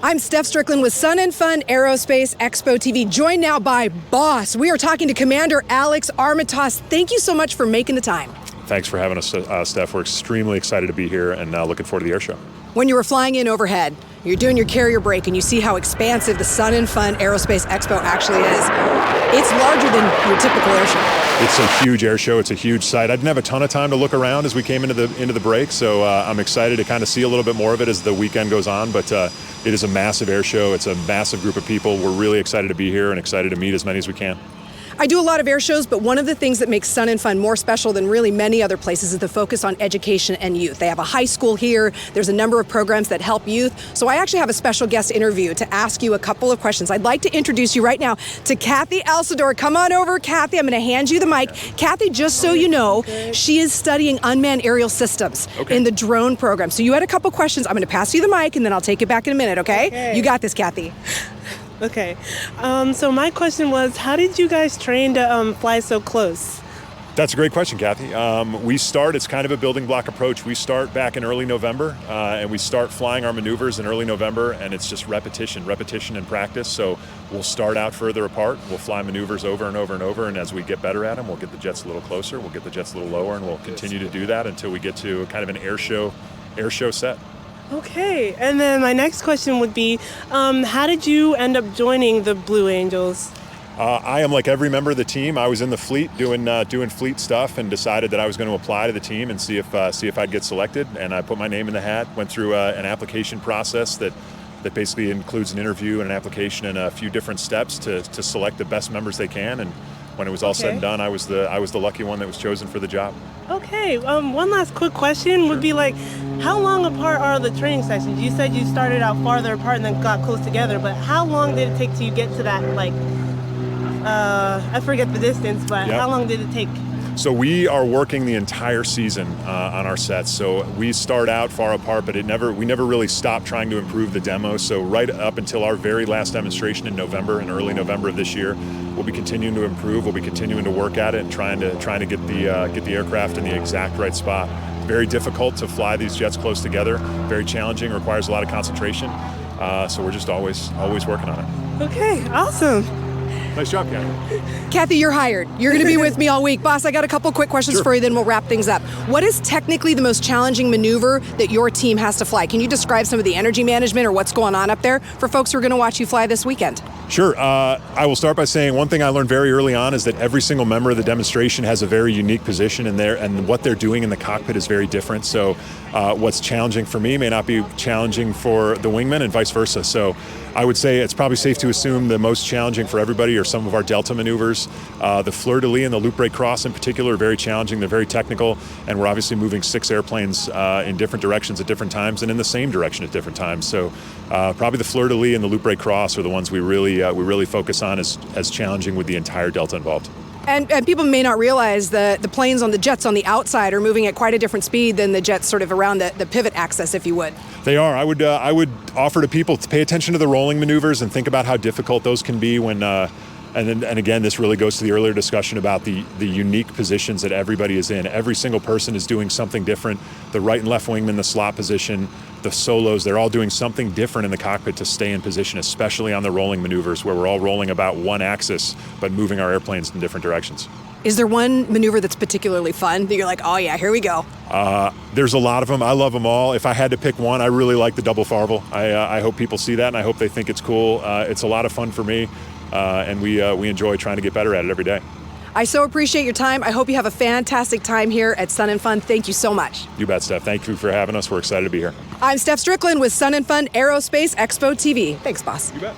I'm Steph Strickland with Sun and Fun Aerospace Expo TV, joined now by Boss. We are talking to Commander Alex Armatas. Thank you so much for making the time. Thanks for having us, Steph. We're extremely excited to be here and looking forward to the air show. When you were flying in overhead, you're doing your carrier break and you see how expansive the Sun and Fun Aerospace Expo actually is. It's larger than your typical air show. It's a huge air show. It's a huge site. I didn't have a ton of time to look around as we came into the break, so I'm excited to kind of see a little bit more of it as the weekend goes on, but it is a massive air show. It's a massive group of people. We're really excited to be here and excited to meet as many as we can. I do a lot of air shows, but one of the things that makes Sun and Fun more special than really many other places is the focus on education and youth. They have a high school here. There's a number of programs that help youth. So I actually have a special guest interview to ask you a couple of questions. I'd like to introduce you right now to Cathy Alcedor. Come on over, Cathy. I'm going to hand you the mic. Cathy, just so you know, she is studying unmanned aerial systems in the drone program. So you had a couple questions. I'm going to pass you the mic, and then I'll take it back in a minute, okay? You got this, Cathy. Okay, so my question was, how did you guys train to fly so close? That's a great question, Cathy. It's kind of a building block approach. We start back in early November, and we start flying our maneuvers in early November, and it's just repetition and practice. So we'll start out further apart. We'll fly maneuvers over and over and over, and as we get better at them, we'll get the jets a little closer, we'll get the jets a little lower, and we'll continue to do that until we get to kind of an air show set. Okay, and then my next question would be, how did you end up joining the Blue Angels? I am like every member of the team. I was in the fleet doing fleet stuff and decided that I was going to apply to the team and see if I'd get selected. And I put my name in the hat, went through an application process that basically includes an interview and an application and a few different steps to select the best members they can. And when it was all said and done, I was the lucky one that was chosen for the job. Okay, one last quick question would be like, how long apart are the training sessions? You said you started out farther apart and then got close together, but how long did it take till you get to that, like, I forget the distance, but how long did it take? So we are working the entire season on our sets. So we start out far apart, but we never really stop trying to improve the demo. So right up until our very last demonstration in early November of this year, we'll be continuing to improve. We'll be continuing to work at it and trying to get the aircraft in the exact right spot. Very difficult to fly these jets close together. Very challenging. Requires a lot of concentration. So we're just always working on it. Okay, awesome. Nice job, Cathy. Cathy, you're hired. You're going to be with me all week. Boss, I got a couple quick questions for you, then we'll wrap things up. What is technically the most challenging maneuver that your team has to fly? Can you describe some of the energy management or what's going on up there for folks who are going to watch you fly this weekend? Sure. I will start by saying one thing I learned very early on is that every single member of the demonstration has a very unique position in there, and what they're doing in the cockpit is very different. So what's challenging for me may not be challenging for the wingman and vice versa. So I would say it's probably safe to assume the most challenging for everybody are some of our delta maneuvers. The fleur-de-lis and the loop break cross in particular are very challenging. They're very technical, and we're obviously moving 6 airplanes in different directions at different times and in the same direction at different times. So probably the fleur-de-lis and the loop break cross are the ones we really focus on as challenging with the entire delta involved. And people may not realize the planes on the jets on the outside are moving at quite a different speed than the jets sort of around the pivot axis, if you would. They are. I would offer to people to pay attention to the rolling maneuvers and think about how difficult those can be when. And again, this really goes to the earlier discussion about the unique positions that everybody is in. Every single person is doing something different. The right and left wingman, the slot position, the solos, they're all doing something different in the cockpit to stay in position, especially on the rolling maneuvers where we're all rolling about one axis but moving our airplanes in different directions. Is there one maneuver that's particularly fun that you're like, oh yeah, here we go? There's a lot of them. I love them all. If I had to pick one, I really like the double farvel. I hope people see that, and I hope they think it's cool. It's a lot of fun for me. And we enjoy trying to get better at it every day. I so appreciate your time. I hope you have a fantastic time here at Sun and Fun. Thank you so much. You bet, Steph. Thank you for having us. We're excited to be here. I'm Steph Strickland with Sun and Fun Aerospace Expo TV. Thanks, boss. You bet.